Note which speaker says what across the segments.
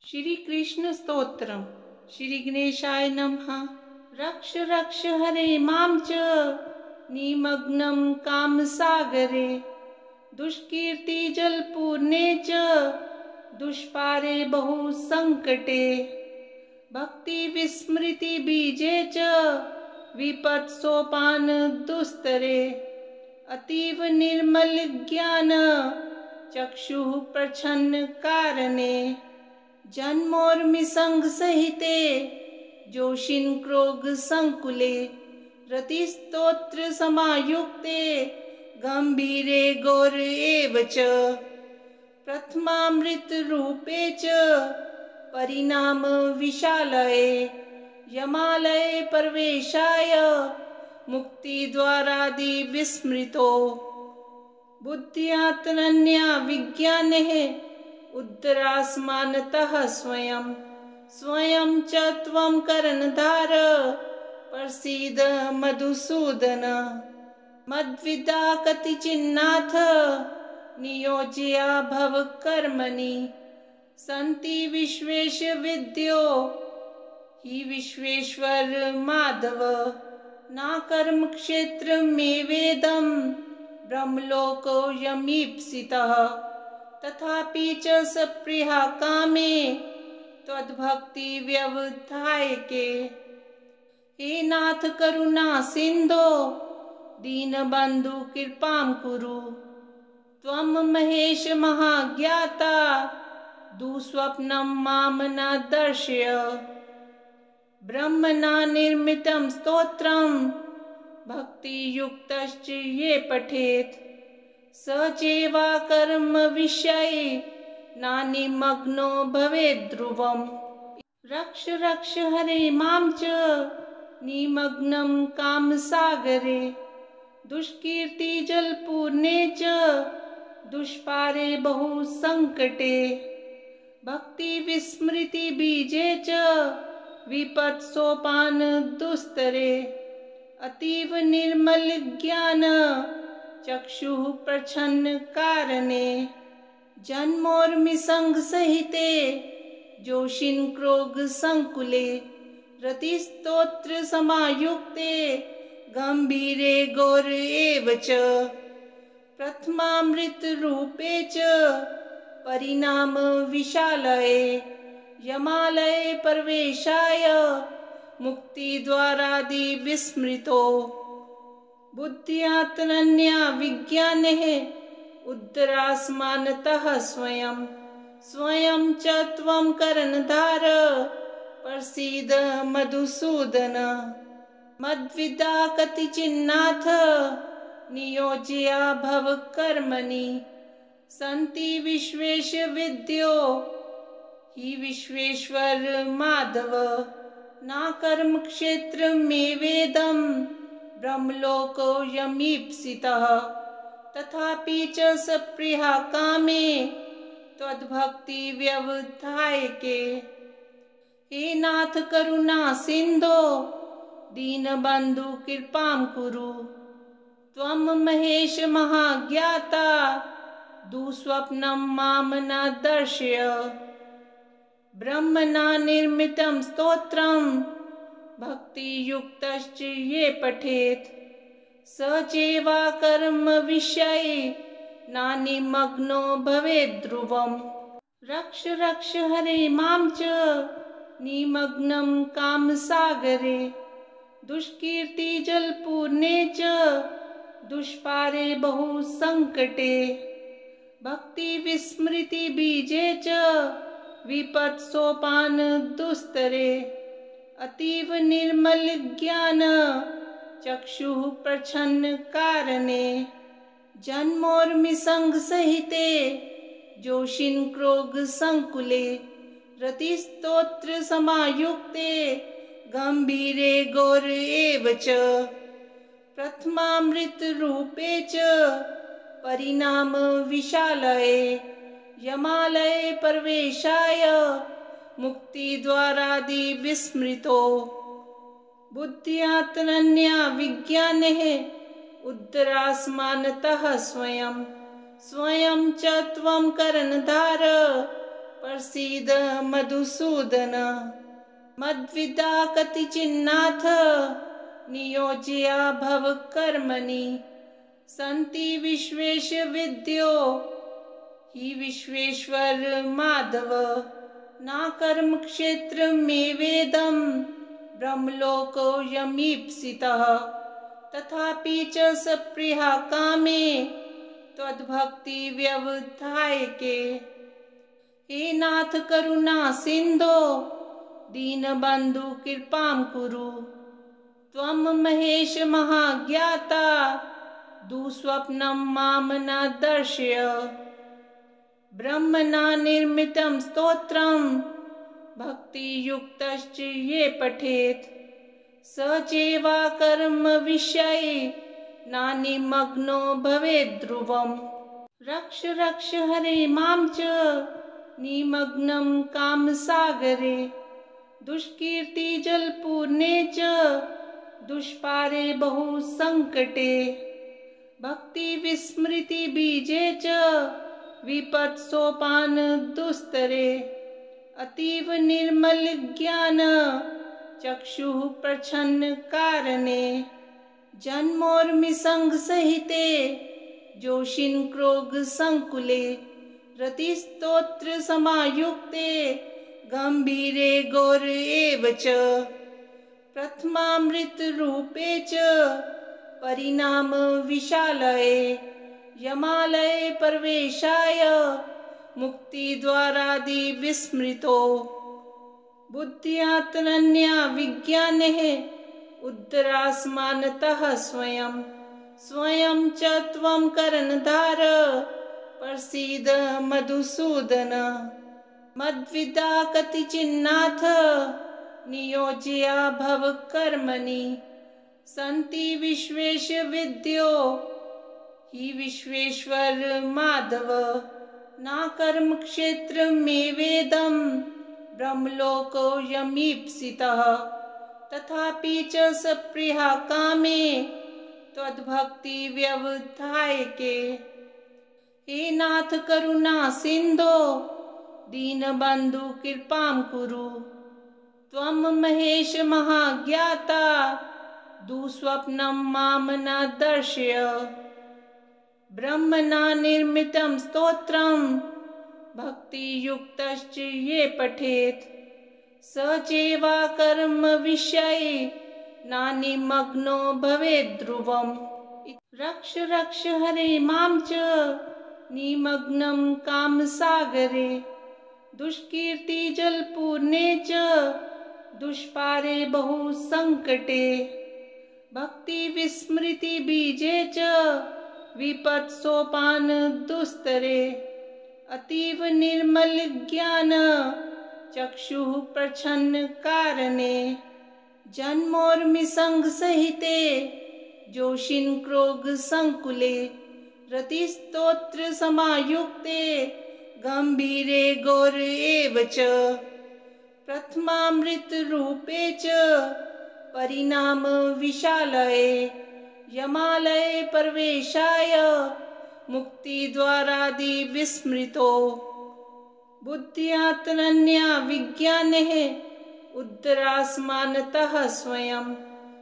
Speaker 1: श्री कृष्ण स्तोत्रम। श्री गणेशाय नमः। रक्ष रक्ष हरे मां च निमग्नं कामसागरे, दुष्कीर्ति जलपूर्णे च दुष्पारे बहु संकटे, भक्ति विस्मृति बीजे च विपत् सोपान दुस्तरे, अतीव निर्मल ज्ञान चक्षुः प्रच्छन्न कारणे, जन्मोर्मि संग सहिते जोशिन क्रोग संकुले, रति स्तोत्र समायुक्ते गंभीरे गौर एव च, प्रथमामृत रूपे च परिणाम विशालये, यमालये प्रवेशाय मुक्ति द्वारादि विस्मृतो, बुद्ध्यात्तनन्या विज्ञानेः उद्धरास्मानतः स्वयं, स्वयं च त्वं कर्णधार प्रसीद मधुसूदन, मद्विदा कतिचिन्नाथ नियोज्या भव कर्मणि, सन्ति विश्वेश विद्यो हि विश्वेश्वर माधव, ना कर्म क्षेत्र में वेदम ब्रह्मलोको यमीप्सितः, तथापि च सप्रिया कामे त्वद्भक्ति व्यवधायके, हे नाथ करुणा सिंधो दीनबंधु कृपां कुरु, त्वं महेश महाज्ञाता दुःस्वप्नं मां न दर्शय, ब्रह्मणा निर्मितं स्तोत्रं भक्तियुक्तश्च ये पठेत्, स चैवा कर्म विषये नानिमग्नो भवेत् ध्रुवम्। रक्ष रक्ष हरे मां च निमग्नं कामसागरे, दुष्कीर्ति जलपूर्णे च दुष्पारे बहु संकटे, भक्ति विस्मृति बीजे च विपत् सोपान दुस्तरे, अतीव निर्मल ज्ञान चक्षुः प्रच्छन्न कारणे, जन्मोर्मि संग सहिते जोशिन क्रोग संकुले, रति स्तोत्र समायुक्ते गंभीरे गौर एव च, प्रथमामृत रूपे च परिणाम विशालये, यमालये प्रवेशाय मुक्ति द्वारादि विस्मृतो, बुद्ध्यात्तनन्या विज्ञानेः उद्धरास्मानतः स्वयं, स्वयं च त्वं कर्णधार प्रसीद मधुसूदन, मद्विदा कतिचिन्नाथ नियोज्या भव कर्मणि, सन्ति विश्वेश विद्यो हि विश्वेश्वर माधव, ना कर्म क्षेत्र में वेदम ब्रह्मलोको यमीप्सितः, तथापि च सप्रिया कामे त्वद्भक्ति व्यवधायके, हे नाथ करुणा सिंधो दीनबंधु कृपां कुरु, त्वं महेश महाज्ञाता दुःस्वप्नं मां न दर्शय, ब्रह्मणा निर्मितं स्तोत्रं भक्तियुक्तश्च ये पठेत्, स चैवा कर्म विषये नानिमग्नो भवेत् ध्रुवम्। रक्ष रक्ष हरे मां च निमग्नं कामसागरे, दुष्कीर्ति जलपूर्णे च दुष्पारे बहु संकटे, भक्ति विस्मृति बीजे च विपत् सोपान दुस्तरे, अतीव निर्मल ज्ञान चक्षुः प्रच्छन्न कारणे, जन्मोर्मि संग सहिते जोशिन क्रोग संकुले, रति स्तोत्र समायुक्ते गंभीरे गौर एव च, प्रथमामृत रूपे च परिणाम विशालये, यमालये प्रवेशाय मुक्ति द्वारादि विस्मृतो, बुद्ध्यात्तनन्या विज्ञानेः उद्धरास्मानतः स्वयं, स्वयं च त्वं कर्णधार प्रसीद मधुसूदन। मद्विदा कतिचिन्नाथ नियोज्या भव कर्मणि। सन्ति विश्वेश विद्यो हि विश्वेश्वर माधव। न कर्म क्षेत्र में वेदम ब्रह्मलोको यमीप्सितः। तथापि च सप्रिया कामे त्वद्भक्ति व्यवधायके। हे नाथ करुणा सिंधो दीनबंधु कृपां कुरु। त्वं महेश महाज्ञाता दुःस्वप्नं मां न दर्शय। ब्रह्मणा निर्मितं स्तोत्रं भक्तियुक्तश्च ये पठेत्। स चैवा कर्म विषये नानिमग्नो भवेत् ध्रुवम्। रक्ष रक्ष हरे मां च निमग्नं कामसागरे। दुष्कीर्ति जलपूर्णे च दुष्पारे बहु संकटे। भक्ति विस्मृति बीजे च विपत् सोपान दुस्तरे। अतीव निर्मल ज्ञान चक्षुः प्रच्छन्न कारणे। जन्मोर्मि संग सहिते जोशिन क्रोग संकुले। रतिस्तोत्र समायुक्ते गंभीरे गौर एव च। प्रथमामृत रूपे च परिणाम विशालये। यमालये प्रवेशाय मुक्ति द्वारादि विस्मृतो। बुद्ध्यात्तनन्या विज्ञानेः उद्धरास्मानतः स्वयं। स्वयं च त्वं कर्णधार प्रसीद मधुसूदन। मद्विदा कतिचिन्नाथ नियोज्या भव कर्मणि। सन्ति विश्वेश विद्यो हि विश्वेश्वर माधव। न कर्म क्षेत्र में वेदम ब्रह्मलोको यमीप्सितः। तथापि च सप्रिया कामे त्वद्भक्ति व्यवधायके। हे नाथ करुणा सिंधो दीनबंधु कृपां कुरु। त्वं महेश महाज्ञाता दुःस्वप्नं मां न दर्शय। ब्रह्मणा निर्मितं स्तोत्रं भक्तियुक्तश्च ये पठेत्। स चैवा कर्म विषये नानिमग्नो भवेत् ध्रुवम्। रक्ष रक्ष हरे मां च निमग्नं कामसागरे। दुष्कीर्ति जलपूर्णे च दुष्पारे बहु संकटे। भक्ति विस्मृति बीजे च विपत् सोपान दुस्तरे। अतीव निर्मल ज्ञान चक्षुः प्रच्छन्न कारणे। जन्मोर्मि संग सहिते जोशिन क्रोग संकुले। रतिस्तोत्र समायुक्ते गंभीरे गौर एव च। प्रथमामृत रूपे च परिणाम विशालये। यमालये प्रवेशाय मुक्ति द्वारादि विस्मृतो। बुद्ध्यात्तनन्या विज्ञानेः उद्धरास्मानतः स्वयं।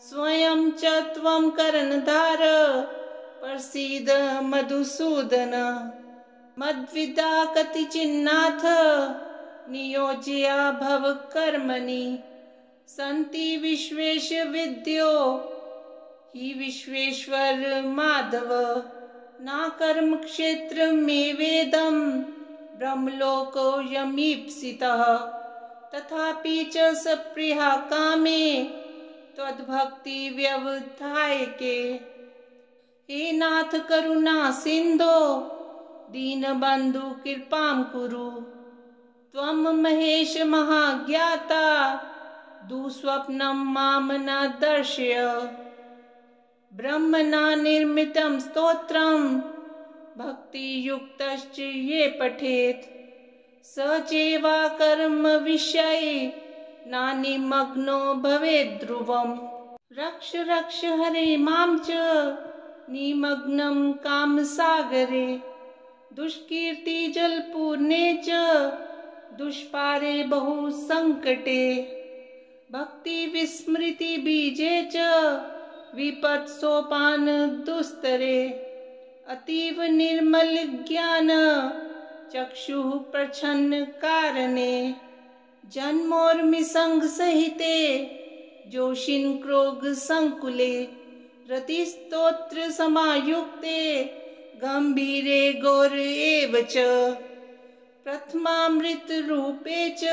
Speaker 1: स्वयं च त्वं कर्णधार प्रसीद मधुसूदन। मद्विदा कतिचिन्नाथ नियोज्या भव कर्मणि। सन्ति विश्वेश विद्यो हि विश्वेश्वर माधव। न कर्म क्षेत्र में वेदम ब्रह्मलोको यमीप्सितः। तथापि च सप्रिया कामे त्वद्भक्ति व्यवधायके। हे नाथ करुणा सिंधो दीनबंधु कृपां कुरु। त्वं महेश महाज्ञाता दुःस्वप्नं मां न दर्शय। ब्रह्मणा निर्मितं स्तोत्रं भक्तियुक्तश्च ये पठेत्। स चैवा कर्म विषये नानिमग्नो भवेत् ध्रुवम्। रक्ष रक्ष हरे मां च निमग्नं कामसागरे। दुष्कीर्ति जलपूर्णे च दुष्पारे बहु संकटे भक्ति विस्मृति बीजे च विपत् सोपान दुस्तरे अतीव निर्मल ज्ञान चक्षुः प्रच्छन्न कारणे जन्मोर्मि संग सहिते जोशिन क्रोग संकुले रतिस्तोत्र समायुक्ते गंभीरे गौर एव च प्रथमामृत रूपे च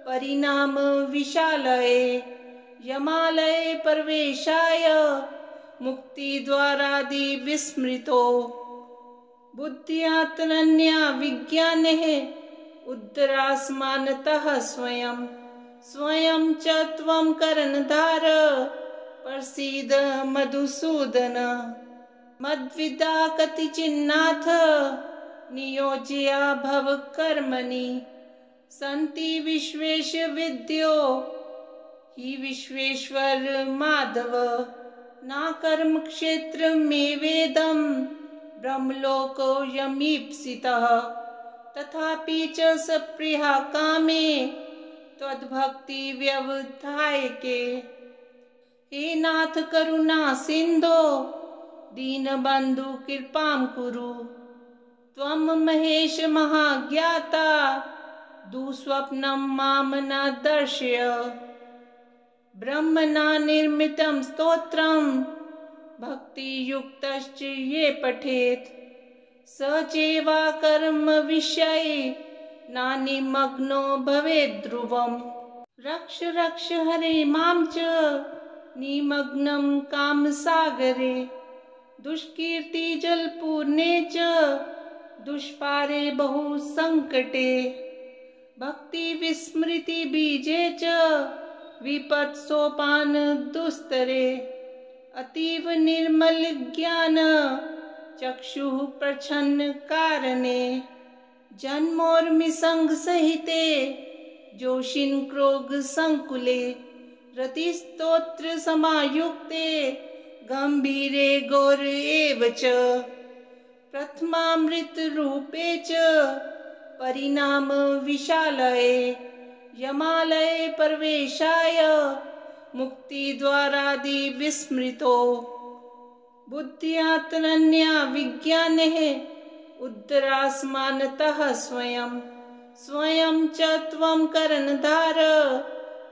Speaker 1: परिणाम विशालये यमालये प्रवेशाय मुक्ति द्वारादि विस्मृतो बुद्ध्यात्तरन्या विज्ञानः उद्धरास्मानतः स्वयं स्वयं च त्वं कर्णधार प्रसीद मधुसूदन मद्विदा कतिचिन्नाथ नियोज्या भव कर्मणि सन्ति विश्वेश विद्यो हि विश्वेश्वर माधव ना कर्म क्षेत्र में वेदम ब्रह्मलोको यमीप्सितः तथापि च सप्रिया कामे त्वद्भक्ति व्यवधायके हे नाथ करुणा सिंधो दीनबंधु कृपां कुरु त्वं महेश महाज्ञाता दुःस्वप्नं मां न दर्शय ब्रह्मणा निर्मितं स्तोत्रं भक्तियुक्तश्च ये पठेत् स चैवा कर्म विषये नानिमग्नो भवेत् ध्रुवम् रक्ष रक्ष हरे मां च निमग्नं कामसागरे दुष्कीर्ति जलपूर्णे च दुष्पारे बहु संकटे भक्ति विस्मृति बीजे च विपत् सोपान दुस्तरे अतीव निर्मल ज्ञान चक्षुः प्रच्छन्न कारणे जन्मोर्मि संग सहिते जोशिन क्रोग संकुले रतिस्तोत्र समायुक्ते गंभीरे गौर एव च प्रथमामृत रूपे च परिणाम विशालये यमालये प्रवेशाय मुक्ति द्वारादि विस्मृतो बुद्ध्यात्तरन्या विज्ञानः उद्धरास्मानतः स्वयं स्वयं च त्वं कर्णधार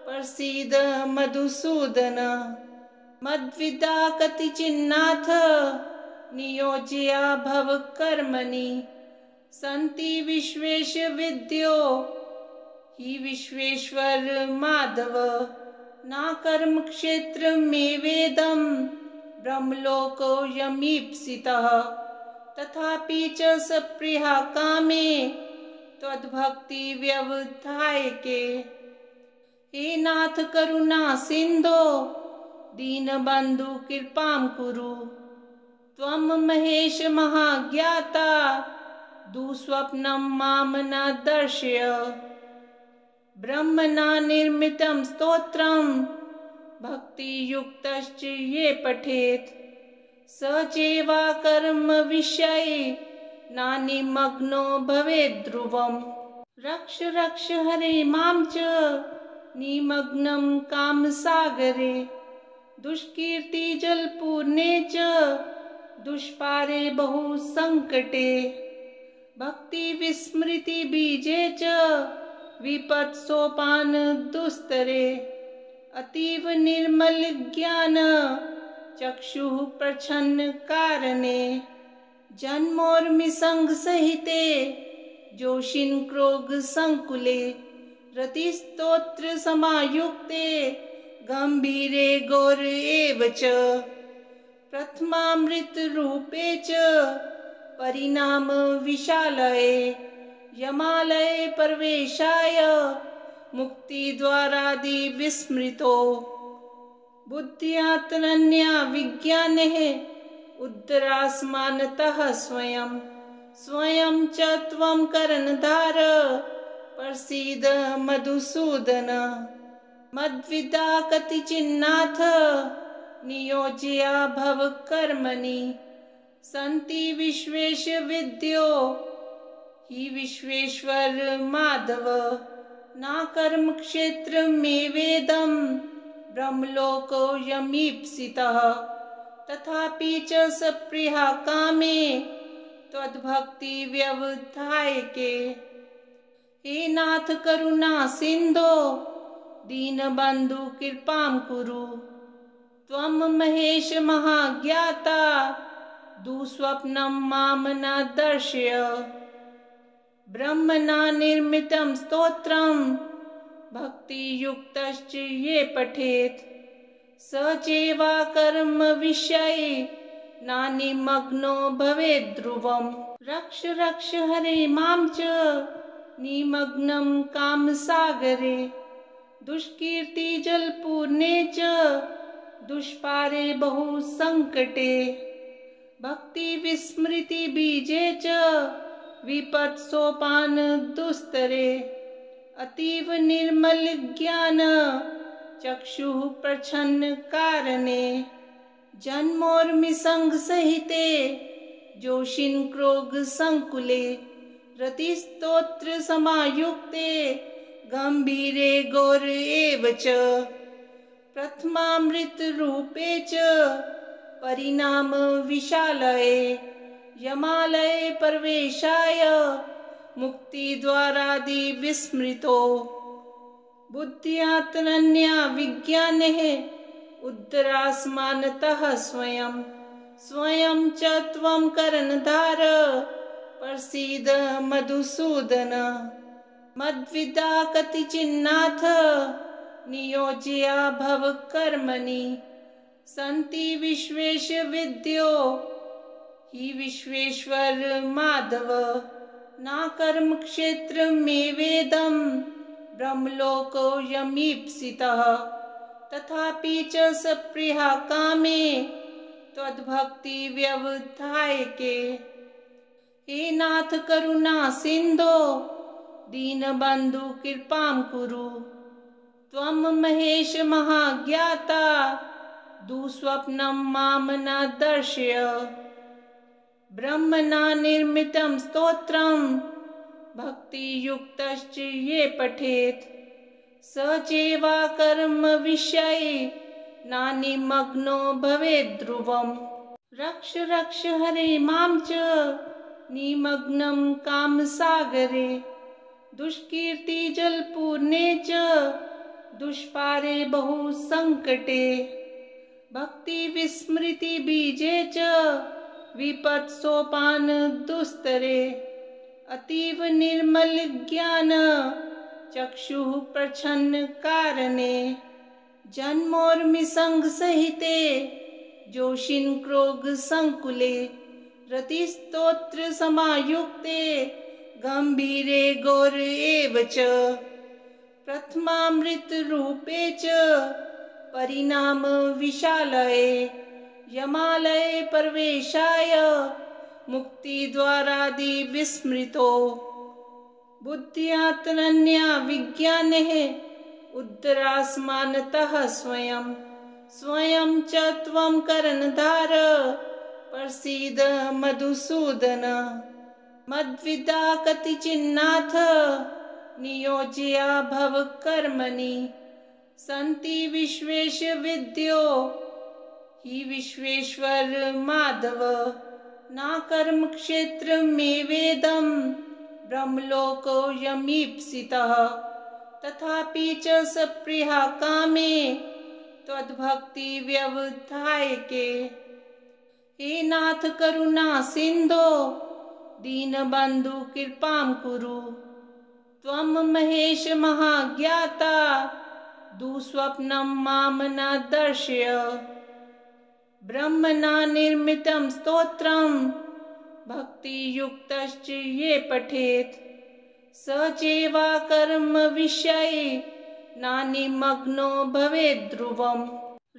Speaker 1: प्रसीद मधुसूदन मद्विदा कतिचिन्नाथ नियोज्या भव कर्मणि सन्ति विश्वेश विद्यो हि विश्वेश्वर माधव ना कर्म क्षेत्र में वेदम ब्रह्मलोको यमीप्सितः तथापि च सप्रिया कामे त्वद्भक्ति व्यवधायके हे नाथ करुणा सिंधो दीनबंधु कृपां कुरु त्वं महेश महाज्ञाता दुःस्वप्नं मां न दर्शय ब्रह्मणा निर्मितं स्तोत्रं भक्तियुक्तश्च ये पठेत् स चैवा कर्म विषये नानिमग्नो भवेत् ध्रुवम् रक्ष रक्ष हरे मां च निमग्नं कामसागरे दुष्कीर्ति जलपूर्णे च दुष्पारे बहु संकटे भक्ति विस्मृति बीजे च विपत् सोपान दुस्तरे अतीव निर्मल ज्ञान चक्षुः प्रच्छन्न कारणे जन्मोर्मि संग सहिते जोशिन क्रोग संकुले रतिस्तोत्र समायुक्ते गंभीरे गौर एव च प्रथमामृत रूपे च परिणाम विशालये यमालये प्रवेशाय मुक्ति द्वारादि विस्मृतो बुद्ध्यात्तरन्या विज्ञानः उद्धरास्मानतः स्वयं स्वयं च त्वं कर्णधार प्रसीद मधुसूदन मद्विदा कतिचिन्नाथ नियोज्या भव कर्मणि सन्ति विश्वेश विद्यो हि विश्वेश्वर माधव न कर्म क्षेत्र में वेदम ब्रह्मलोको यमीप्सितः तथापि च सप्रिया कामे त्वद्भक्ति व्यवधायके। हे नाथ करुणा सिंधो दीनबंधु कृपां कुरु। त्वं महेश महाज्ञाता दुःस्वप्नं मां न दर्शय। ब्रह्मणा निर्मितं स्तोत्रं भक्तियुक्तश्च ये पठेत् स चैवा कर्म विषये न निमग्नो भवेत् ध्रुवम्। रक्ष रक्ष हरे मां च निमग्नं कामसागरे दुष्कीर्ति जलपूर्णे च दुष्पारे बहु संकटे। भक्ति विस्मृति बीजे च विपत् सोपान दुस्तरे। अतीव निर्मल ज्ञान चक्षुः प्रच्छन्न कारणे। जन्मोर्मि संग सहिते जोशिन क्रोग संकुले। रतिस्तोत्र समायुक्ते गंभीरे गौर एव च। प्रथमामृत रूपे च परिणाम विशालये। यमालये प्रवेशाय मुक्ति द्वारादि विस्मृतो। बुद्ध्यात्तनन्या विज्ञानः उद्धरास्मानतः स्वयं। स्वयं च त्वं कर्णधार प्रसीद मधुसूदन। मद्विदा कतिचिन्नाथ नियोज्या भव कर्मणि। सन्ति विश्वेश विद्यो हि विश्वेश्वर माधव न कर्म क्षेत्र में वेदम ब्रह्मलोको यमीप्सितः तथापि च सप्रिया कामे त्वद्भक्ति व्यवधायके। हे नाथ करुणा सिंधो दीनबंधु कृपां कुरु। त्वं महेश महाज्ञाता दुःस्वप्नं मां न दर्शय। ब्रह्मणा निर्मितं स्तोत्रं भक्तियुक्तश्च ये पठेत् स चैवा कर्म विषये न निमग्नो भवेत् ध्रुवम्। रक्ष रक्ष हरे मां च निमग्नं कामसागरे दुष्कीर्ति जलपूर्णे च दुष्पारे बहु संकटे। भक्ति विस्मृति बीजे च विपत् सोपान दुस्तरे। अतीव निर्मल ज्ञान चक्षुः प्रच्छन्न कारणे। जन्मोर्मि संग सहिते जोशिन क्रोग संकुले। रतिस्तोत्र समायुक्ते गंभीरे गौर एव च। प्रथमामृत रूपे च परिणाम विशालये। यमालये प्रवेशाय मुक्ति द्वारादि विस्मृतो। बुद्ध्यात्तनन्या विज्ञानः उद्धरास्मानतः स्वयं। स्वयं च त्वं कर्णधार प्रसीद मधुसूदन। मद्विदा कतिचिन्नाथ नियोज्या भव कर्मणि। सन्ति विश्वेश विद्यो हि विश्वेश्वर माधव न कर्म क्षेत्र में वेदम ब्रह्मलोको यमीप्सितः तथापि च सप्रिया कामे त्वद्भक्ति व्यवधायके। हे नाथ करुणा सिंधो दीनबंधु कृपां कुरु। त्वं महेश महाज्ञाता दुःस्वप्नं मां न दर्शय। ब्रह्मणा निर्मितं स्तोत्रं भक्तियुक्तश्च ये पठेत् स चैवा कर्म विषये न निमग्नो भवेत् ध्रुवम्।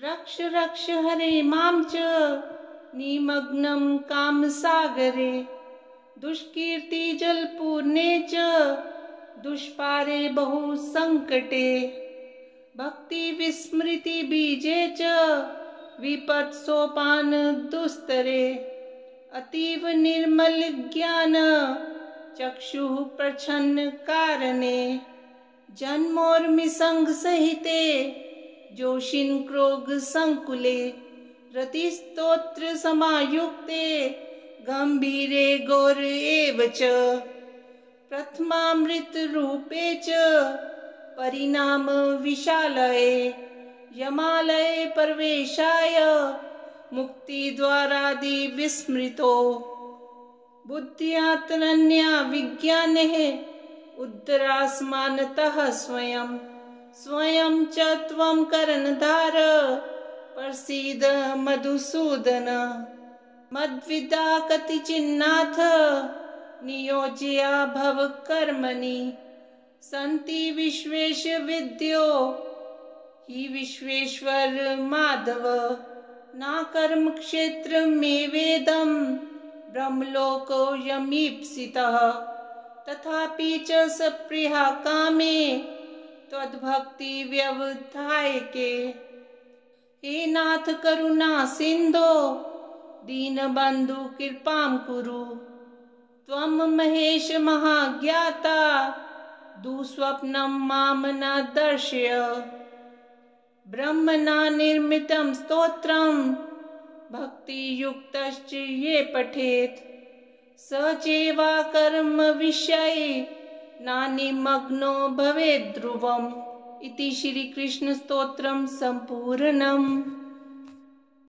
Speaker 1: रक्ष रक्ष हरे मां च निमग्नं कामसागरे दुष्कीर्ति जलपूर्णे च दुष्पारे बहु संकटे। भक्ति विस्मृति बीजे च विपत् सोपान दुस्तरे। अतीव निर्मल ज्ञान चक्षुः प्रच्छन्न कारणे जन्मोर्मिसंग सहिते जोषिन् क्रोग संकुले रतिस्तोत्र समायुक्ते गंभीरे गौर एव च प्रथमामृत रूपे च परिणाम विशालये यमालये प्रवेशाय मुक्ति द्वारादि विस्मृतो बुद्ध्यातरन्या विज्ञानः उद्धरास्मानतः स्वयं स्वयं च त्वं कर्णधार प्रसीद मधुसूदन मद्विदा कतिचिन्नाथ नियोज्या भव कर्मणि सन्ति विश्वेश विद्यो हि विश्वेश्वर माधव ना कर्म क्षेत्र में वेदम ब्रह्मलोको यमीप्सितः तथापि च सप्रिया कामे त्वद्भक्ति व्यवधायके हे नाथ करुणा सिंधो दीनबंधु कृपां कुरु त्वं महेश महाज्ञाता दुःस्वप्नं मां न दर्शय ब्रह्मणा निर्मितं स्तोत्रं भक्तियुक्तश्च ये पठेत् स चैवा कर्म विषये नानिमग्नो भवेत् ध्रुवम् इति श्री कृष्ण स्तोत्रम संपूर्णम्।